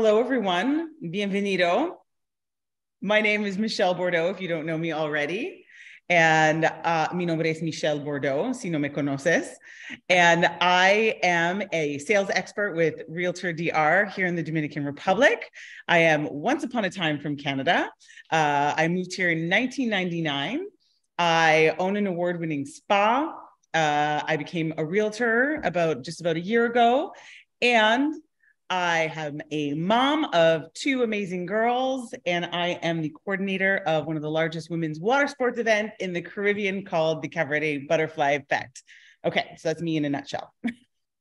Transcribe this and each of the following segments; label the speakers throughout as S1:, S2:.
S1: Hello, everyone. Bienvenido. My name is Michelle Bordeaux, if you don't know me already. And mi nombre es Michelle Bordeaux, si no me conoces. And I am a sales expert with Realtor DR here in the Dominican Republic. I am once upon a time from Canada. I moved here in 1999. I own an award-winning spa. I became a realtor just about a year ago. And I am a mom of two amazing girls, and I am the coordinator of one of the largest women's water sports event in the Caribbean called the Cabarete Butterfly Effect. Okay, so that's me in a nutshell.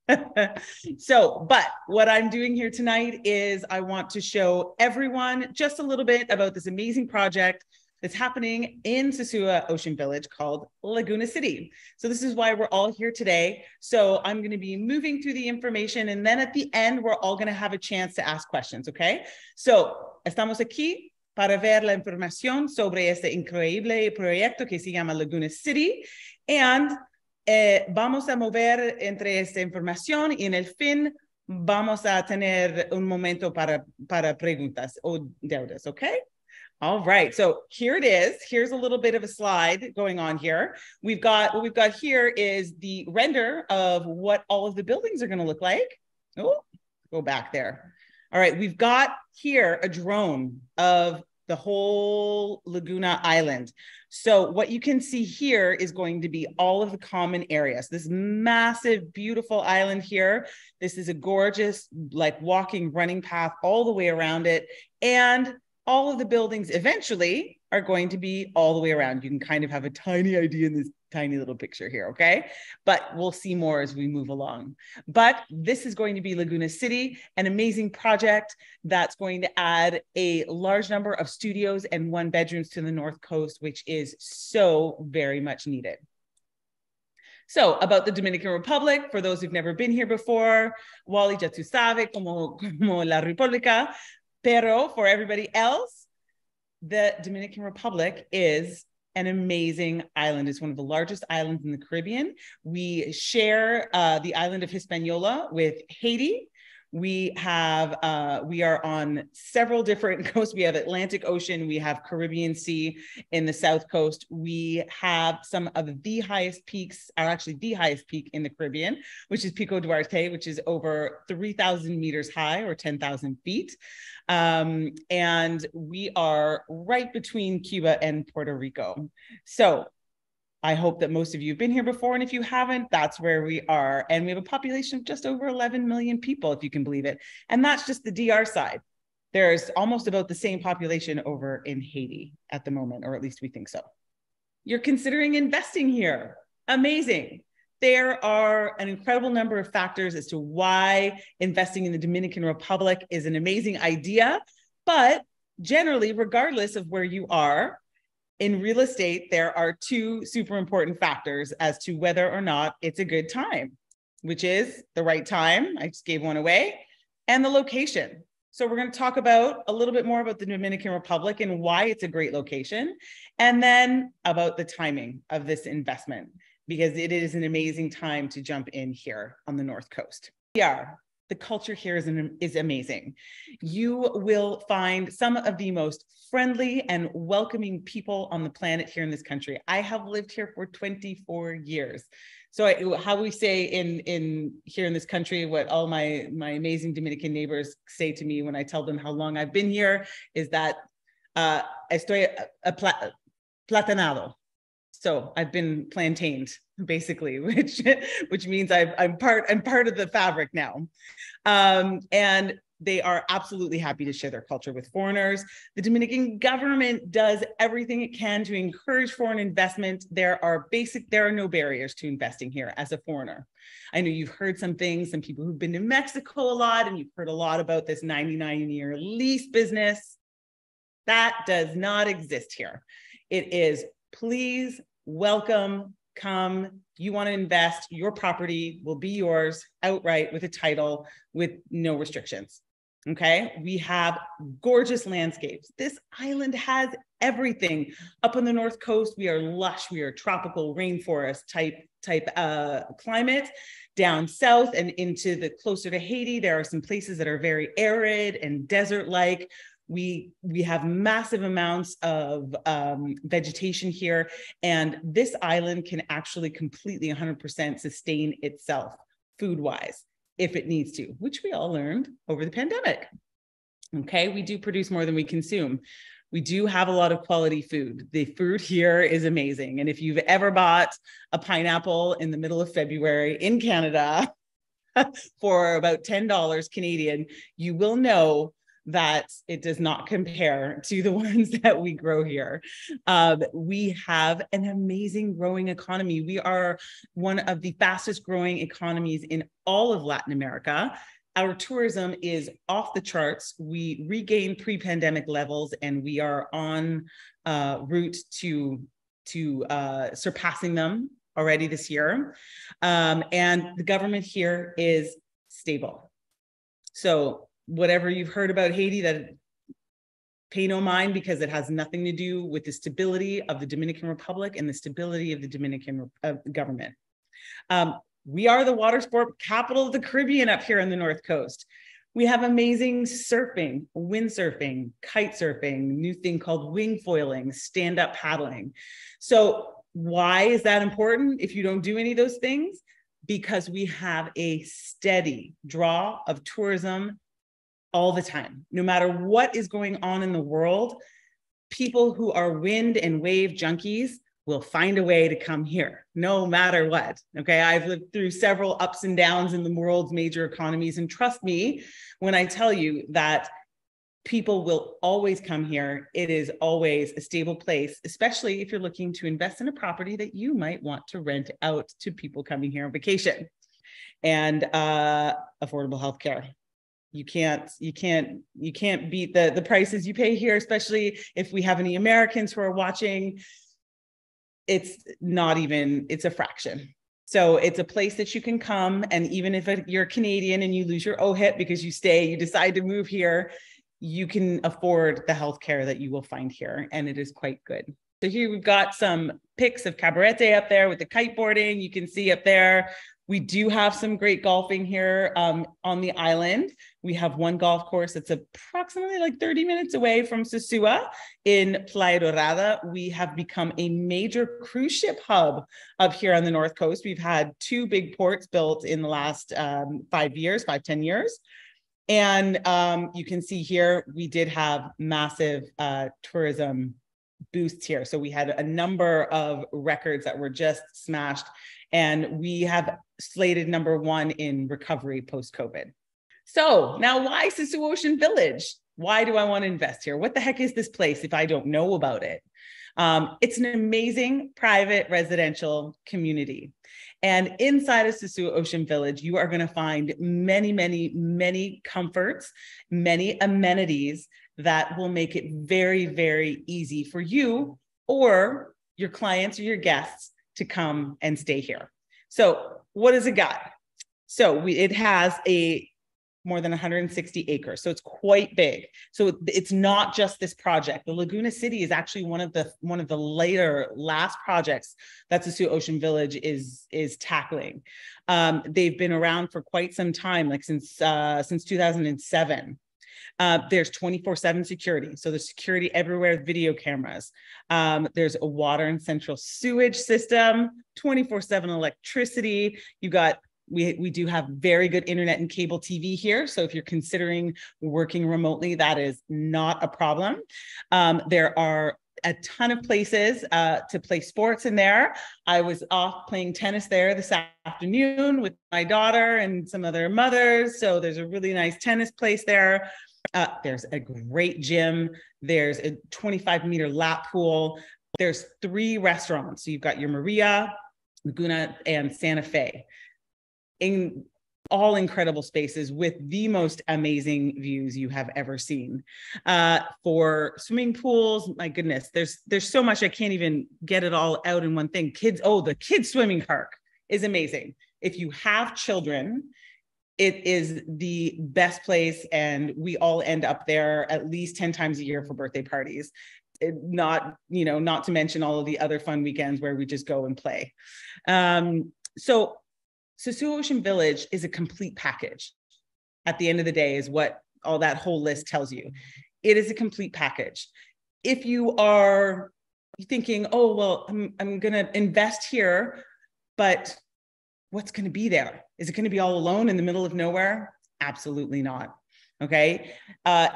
S1: But what I'm doing here tonight is I want to show everyone just a little bit about this amazing project that's happening in Sosua Ocean Village called Laguna City. So this is why we're all here today. So I'm going to be moving through the information, and then at the end, we're all going to have a chance to ask questions, okay? So estamos aquí para ver la información sobre este increíble proyecto que se llama Laguna City, and vamos a mover entre esta información y en el fin vamos a tener un momento para preguntas o deudas, okay? All right, so here it is. Here's a little bit of a slide going on here. What we've got here is the render of what all of the buildings are going to look like. Oh, go back there. All right, we've got here a drone of the whole Laguna Island. So what you can see here is going to be all of the common areas. This massive, beautiful island here. This is a gorgeous, like walking, running path all the way around it. And all of the buildings eventually are going to be all the way around. You can kind of have a tiny idea in this tiny little picture here, okay? But we'll see more as we move along. But this is going to be Laguna City, an amazing project that's going to add a large number of studios and one bedrooms to the North Coast, which is so very much needed. So about the Dominican Republic, for those who've never been here before, Wally ya tú sabe como la República. Pero for everybody else, the Dominican Republic is an amazing island. It's one of the largest islands in the Caribbean. We share the island of Hispaniola with Haiti. We are on several different coasts. We have Atlantic Ocean, we have Caribbean Sea in the South Coast. We have some of the highest peaks, are actually the highest peak in the Caribbean, which is Pico Duarte, which is over 3,000 meters high or 10,000 feet. And we are right between Cuba and Puerto Rico. So I hope that most of you have been here before, and if you haven't, that's where we are. And we have a population of just over 11 million people, if you can believe it. And that's just the DR side. There's almost about the same population over in Haiti at the moment, or at least we think so. You're considering investing here. Amazing. There are an incredible number of factors as to why investing in the Dominican Republic is an amazing idea. But generally, regardless of where you are, in real estate, there are two super important factors as to whether or not it's a good time, which is the right time, I just gave one away, and the location. So we're going to talk about a little bit more about the Dominican Republic and why it's a great location, and then about the timing of this investment, because it is an amazing time to jump in here on the North Coast. The culture here is amazing. You will find some of the most friendly and welcoming people on the planet here in this country. I have lived here for 24 years. So how we say in here in this country, what all my amazing Dominican neighbors say to me when I tell them how long I've been here is that estoy platanado. So I've been plantained, basically, which means I'm part of the fabric now. And they are absolutely happy to share their culture with foreigners. The Dominican government does everything it can to encourage foreign investment. There are no barriers to investing here as a foreigner. I know you've heard some things, some people who've been to Mexico a lot, and you've heard a lot about this 99-year lease business. That does not exist here. It is please, welcome, come, you want to invest, your property will be yours outright with a title with no restrictions. Okay, we have gorgeous landscapes. This island has everything. Up on the North Coast, we are lush. We are tropical rainforest type climate. Down south and into the closer to Haiti, there are some places that are very arid and desert-like. We have massive amounts of vegetation here, and this island can actually completely 100% sustain itself food-wise if it needs to, which we all learned over the pandemic. Okay, we do produce more than we consume. We do have a lot of quality food. The food here is amazing. And if you've ever bought a pineapple in the middle of February in Canada for about $10 Canadian, you will know that it does not compare to the ones that we grow here. We have an amazing growing economy. We are one of the fastest growing economies in all of Latin America. Our tourism is off the charts. We regained pre-pandemic levels, and we are on route to surpassing them already this year. And the government here is stable. So whatever you've heard about Haiti, that pay no mind, because it has nothing to do with the stability of the Dominican Republic and the stability of the Dominican government. We are the water sport capital of the Caribbean up here on the North Coast. We have amazing surfing, windsurfing, kite surfing, new thing called wing foiling, stand-up paddling. So why is that important if you don't do any of those things? Because we have a steady draw of tourism all the time. No matter what is going on in the world, people who are wind and wave junkies will find a way to come here, no matter what. Okay, I've lived through several ups and downs in the world's major economies, and trust me when I tell you that people will always come here. It is always a stable place, especially if you're looking to invest in a property that you might want to rent out to people coming here on vacation. And affordable healthcare. You can't beat the prices you pay here, especially if we have any Americans who are watching. It's a fraction. So it's a place that you can come, and even if you're Canadian and you lose your OHIP because you decide to move here, you can afford the healthcare that you will find here, and it is quite good. So here we've got some pics of Cabarete up there with the kiteboarding. You can see up there. We do have some great golfing here on the island. We have one golf course that's approximately like 30 minutes away from Sosua in Playa Dorada. We have become a major cruise ship hub up here on the North Coast. We've had 2 big ports built in the last 10 years. And you can see here, we did have massive tourism boosts here. So we had a number of records that were just smashed, and we have slated #1 in recovery post-COVID. So now, why Sosua Ocean Village? Why do I want to invest here? What the heck is this place if I don't know about it? It's an amazing private residential community. And inside of Sosua Ocean Village, you are going to find many, many, many comforts, many amenities that will make it very, very easy for you or your clients or your guests to come and stay here. So what does it got? So it has more than 160 acres. So it's quite big. So it's not just this project. The Laguna City is actually one of the last projects that Sosua Ocean Village is tackling. They've been around for quite some time, like since 2007. There's 24/7 security. So there's security everywhere, video cameras. There's a water and central sewage system, 24/7 electricity. We do have very good internet and cable TV here. So if you're considering working remotely, that is not a problem. There are a ton of places to play sports in there. I was off playing tennis there this afternoon with my daughter and some other mothers. So there's a really nice tennis place there. There's a great gym. There's a 25-meter lap pool. There's 3 restaurants. So you've got your Maria, Laguna, and Santa Fe. In all incredible spaces with the most amazing views you have ever seen. For swimming pools, my goodness, there's so much, I can't even get it all out in one thing. The kids swimming park is amazing. If you have children, It is the best place, and we all end up there at least 10 times a year for birthday parties. Not to mention all of the other fun weekends where we just go and play. So Sosua Ocean Village is a complete package. At the end of the day is what all that whole list tells you. It is a complete package. If you are thinking, oh, well, I'm going to invest here, but what's going to be there? Is it going to be all alone in the middle of nowhere? Absolutely not. Okay.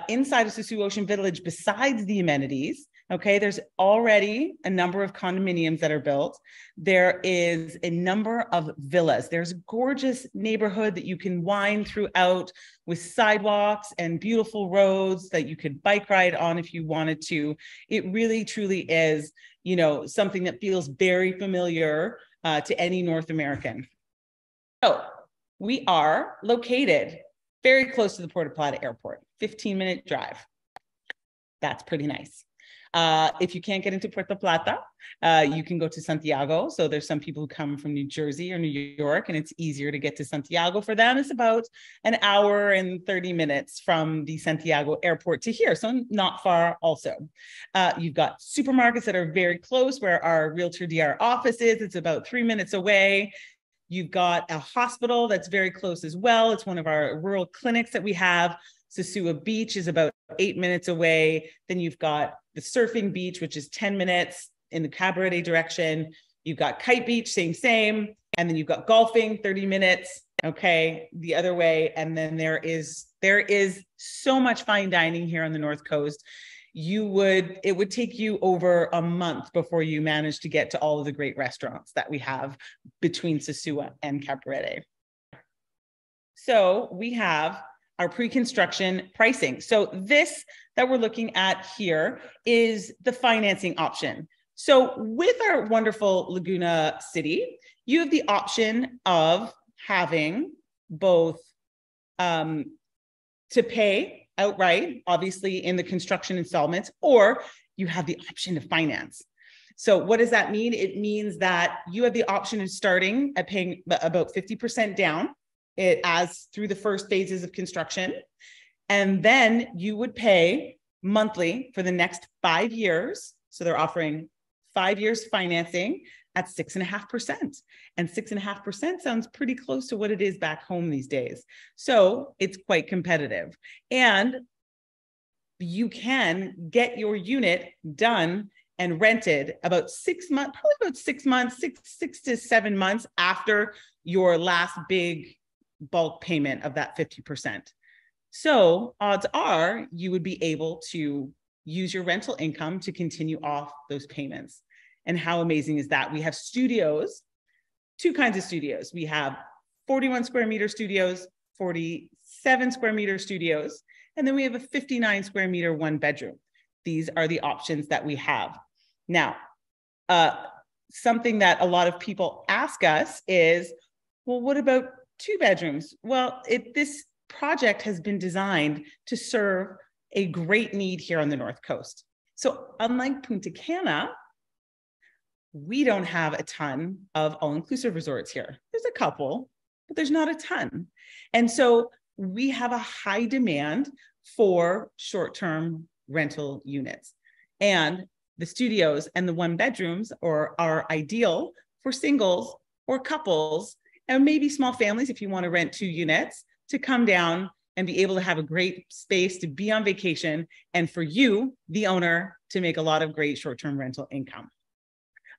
S1: Inside of Sosua Ocean Village, besides the amenities, okay, there's already a number of condominiums that are built. There is a number of villas. There's a gorgeous neighborhood that you can wind throughout with sidewalks and beautiful roads that you could bike ride on if you wanted to. It really, truly is, something that feels very familiar to any North American. So we are located very close to the Puerto Plata airport, 15-minute drive. That's pretty nice. If you can't get into Puerto Plata, you can go to Santiago. So there's some people who come from New Jersey or New York, and it's easier to get to Santiago. For them, it's about an hour and 30 minutes from the Santiago airport to here. So not far also. You've got supermarkets that are very close where our Realtor DR office is. It's about 3 minutes away. You've got a hospital that's very close as well. It's one of our rural clinics that we have. Sosua Beach is about 8 minutes away. Then you've got the surfing beach, which is 10 minutes in the Cabarete direction. You've got Kite Beach, same. And then you've got golfing, 30 minutes, okay, the other way. And then there is so much fine dining here on the North Coast. It would take you over a month before you manage to get to all of the great restaurants that we have between Sosua and Cabarete. So we have our pre-construction pricing. So this that we're looking at here is the financing option. So with our wonderful Laguna City, you have the option of having both to pay outright, obviously in the construction installments, or you have the option to finance. So what does that mean? It means that you have the option of starting at paying about 50% down as through the first phases of construction. And then you would pay monthly for the next 5 years. So they're offering 5 years financing at 6.5%. And 6.5% sounds pretty close to what it is back home these days. So it's quite competitive. And you can get your unit done and rented about 6 months, probably about 6 months, six to 7 months after your last big bulk payment of that 50%. So odds are you would be able to use your rental income to continue off those payments. And how amazing is that? We have studios, two kinds of studios. We have 41 square meter studios, 47 square meter studios, and then we have a 59 square meter 1-bedroom. These are the options that we have. Now, something that a lot of people ask us is, well, what about 2 bedrooms? Well, this project has been designed to serve a great need here on the North Coast. So unlike Punta Cana, we don't have a ton of all-inclusive resorts here. There's a couple, but there's not a ton. And so we have a high demand for short-term rental units. And the studios and the 1-bedrooms are ideal for singles or couples, and maybe small families if you want to rent 2 units to come down and be able to have a great space to be on vacation, and for you, the owner, to make a lot of great short-term rental income.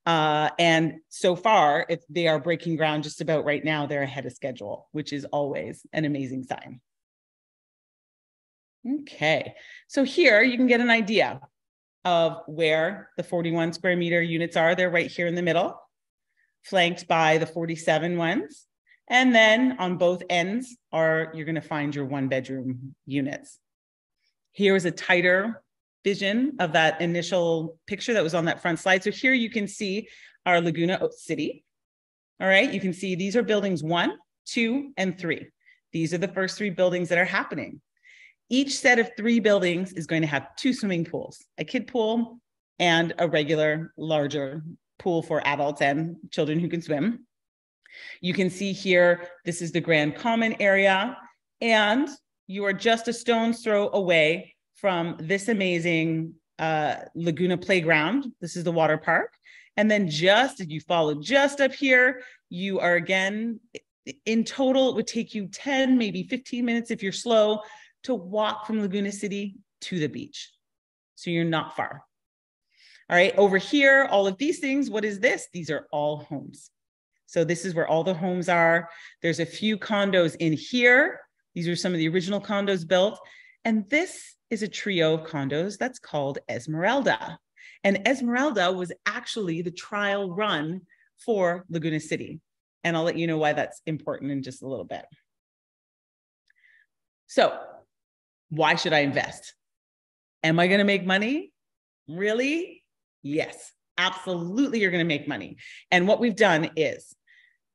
S1: And so far, if they are breaking ground just about right now, they're ahead of schedule, which is always an amazing sign. Okay, so here you can get an idea of where the 41 square meter units are. They're right here in the middle, flanked by the 47 ones. And then on both ends you're going to find your 1-bedroom units. Here is a tighter vision of that initial picture that was on that front slide. So here you can see our Laguna City. All right, you can see these are buildings 1, 2, and 3. These are the first 3 buildings that are happening. Each set of 3 buildings is going to have 2 swimming pools, a kid pool and a regular larger pool for adults and children who can swim. You can see here, this is the Grand Common area, and you are just a stone's throw away from this amazing Laguna playground. This is the water park. And then just, if you follow just up here, you are again, in total, it would take you 10, maybe 15 minutes if you're slow to walk from Laguna City to the beach. So you're not far. All right, over here, all of these things, what is this? These are all homes. So this is where all the homes are. There's a few condos in here. These are some of the original condos built. And this is a trio of condos that's called Esmeralda. And Esmeralda was actually the trial run for Laguna City. And I'll let you know why that's important in just a little bit. So why should I invest? Am I going to make money? Really? Yes, absolutely. You're going to make money. And what we've done is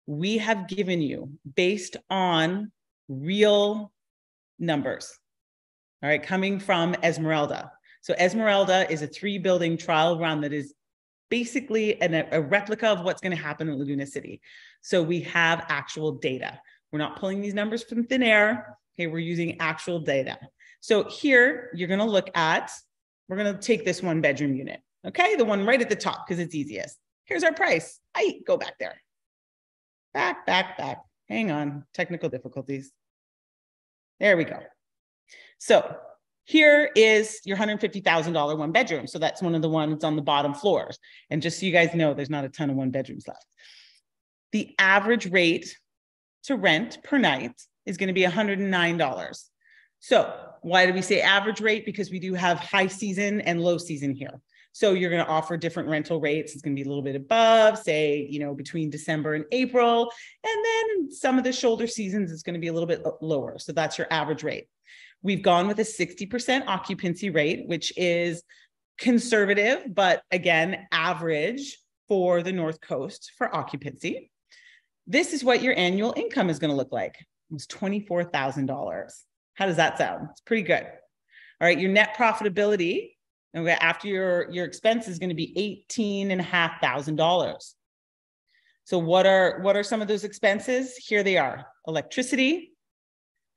S1: we have given you, based on real numbers, all right, coming from Esmeralda. So Esmeralda is a 3-building trial run that is basically a replica of what's going to happen in Laguna City. So we have actual data. We're not pulling these numbers from thin air. Okay, we're using actual data. So here you're going to look at, we're going to take this 1-bedroom unit. Okay, the one right at the top because it's easiest. Here's our price. Go back there. Back. Hang on, technical difficulties. There we go. So here is your $150,000 1-bedroom. So that's one of the ones on the bottom floors. And just so you guys know, there's not a ton of 1-bedrooms left. The average rate to rent per night is going to be $109. So why do we say average rate? Because we do have high season and low season here. So you're going to offer different rental rates. It's going to be a little bit above, say, between December and April. And then in some of the shoulder seasons, it's going to be a little bit lower. So that's your average rate. We've gone with a 60% occupancy rate, which is conservative, but again, average for the North Coast for occupancy. This is what your annual income is going to look like. It's $24,000. How does that sound? It's pretty good. All right, your net profitability, okay, after your expense is going to be $18,500. So what are some of those expenses? Here they are: electricity,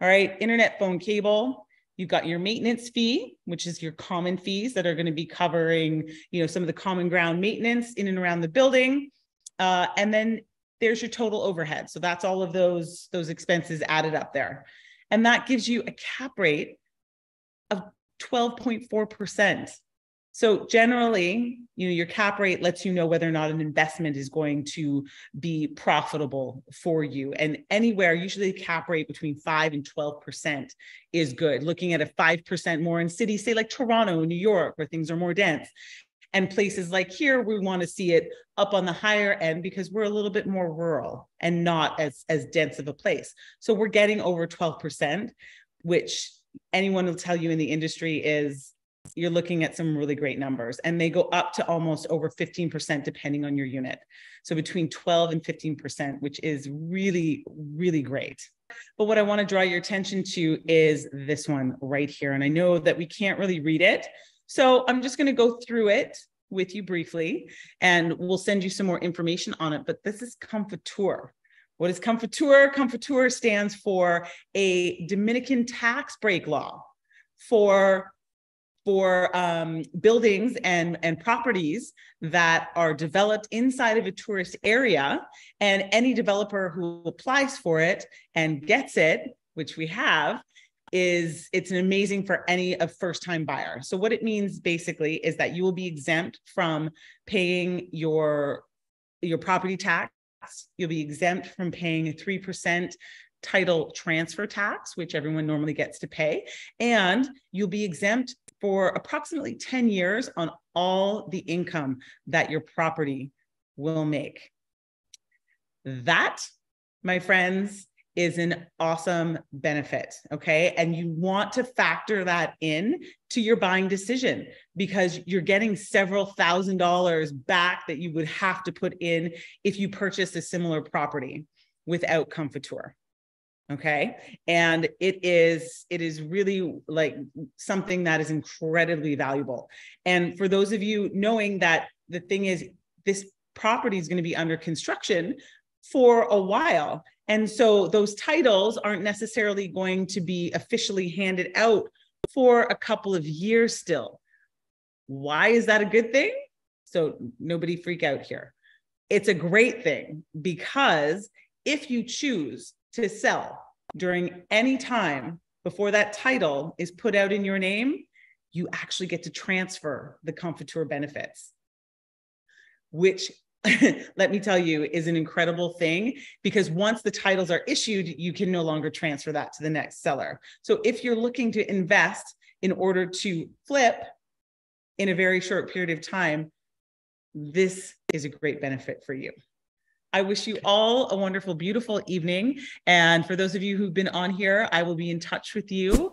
S1: all right, internet, phone, cable. You've got your maintenance fee, which is your common fees that are going to be covering, some of the common ground maintenance in and around the building. And then there's your total overhead. So that's all of those expenses added up there. And that gives you a cap rate of 12.4%. So generally, your cap rate lets you know whether or not an investment is going to be profitable for you. And anywhere, usually the cap rate between 5 and 12% is good. Looking at a 5% more in cities, say like Toronto, New York, where things are more dense. And places like here, we want to see it up on the higher end because we're a little bit more rural and not as dense of a place. So we're getting over 12%, which anyone will tell you in the industry is you're looking at some really great numbers, and they go up to almost over 15% depending on your unit. So between 12 and 15%, which is really, really great. But what I want to draw your attention to is this one right here. And I know that we can't really read it, so I'm just going to go through it with you briefly, and we'll send you some more information on it. But this is Comforteur. What is Comforteur? Comforteur stands for a Dominican tax break law for buildings and properties that are developed inside of a tourist area, and any developer who applies for it and gets it, which we have, it's an amazing for any of first-time buyer. So what it means basically is that you will be exempt from paying your property tax. You'll be exempt from paying a 3% title transfer tax, which everyone normally gets to pay. And you'll be exempt for approximately 10 years on all the income that your property will make. That, my friends, is an awesome benefit, okay? And you want to factor that in to your buying decision, because you're getting several $1,000s back that you would have to put in if you purchased a similar property without Comforteur. Okay. And it is really like something that is incredibly valuable. And for those of you knowing that the thing is, this property is going to be under construction, for a while. And so those titles aren't necessarily going to be officially handed out for a couple of years still. Why is that a good thing? So nobody freak out here. It's a great thing because if you choose to sell during any time before that title is put out in your name, you actually get to transfer the Comforteur benefits, which let me tell you is an incredible thing, because once the titles are issued, you can no longer transfer that to the next seller. So if you're looking to invest in order to flip in a very short period of time, this is a great benefit for you. I wish you all a wonderful, beautiful evening. And for those of you who've been on here, I will be in touch with you